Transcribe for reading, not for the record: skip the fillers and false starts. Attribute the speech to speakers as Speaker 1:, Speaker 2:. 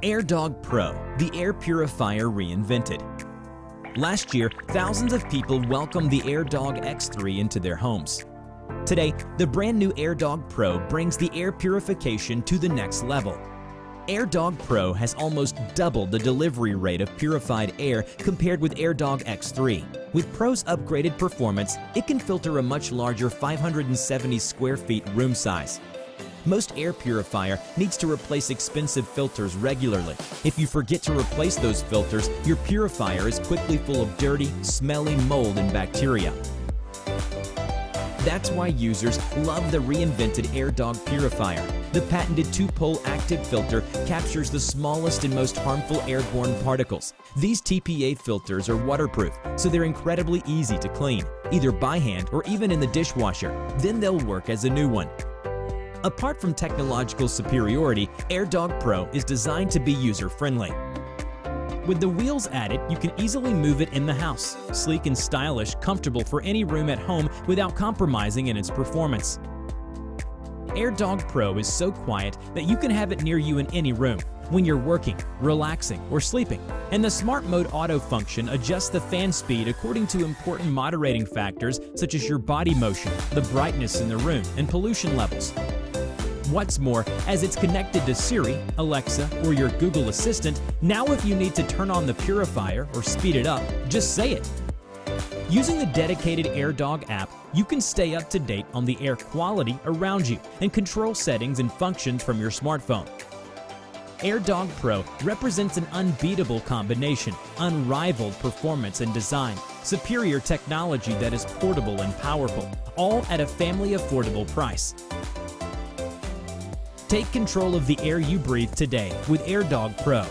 Speaker 1: Airdog Pro, the air purifier reinvented. Last year, thousands of people welcomed the Airdog X3 into their homes. Today, the brand new Airdog Pro brings the air purification to the next level. Airdog Pro has almost doubled the delivery rate of purified air compared with Airdog X3. With Pro's upgraded performance, it can filter a much larger 570 square feet room size. Most air purifier needs to replace expensive filters regularly. If you forget to replace those filters, your purifier is quickly full of dirty, smelly mold and bacteria. That's why users love the reinvented Airdog Purifier. The patented two-pole active filter captures the smallest and most harmful airborne particles. These TPA filters are waterproof, so they're incredibly easy to clean, either by hand or even in the dishwasher. Then they'll work as a new one. Apart from technological superiority, Airdog Pro is designed to be user-friendly. With the wheels added, you can easily move it in the house. Sleek and stylish, comfortable for any room at home without compromising in its performance. Airdog Pro is so quiet that you can have it near you in any room, when you're working, relaxing, or sleeping. And the Smart Mode Auto function adjusts the fan speed according to important moderating factors such as your body motion, the brightness in the room, and pollution levels. What's more, as it's connected to Siri, Alexa, or your Google Assistant, now if you need to turn on the purifier or speed it up, just say it. Using the dedicated Airdog app, you can stay up to date on the air quality around you and control settings and functions from your smartphone. Airdog Pro represents an unbeatable combination, unrivaled performance and design, superior technology that is portable and powerful, all at a family-affordable price. Take control of the air you breathe today with Airdog Pro.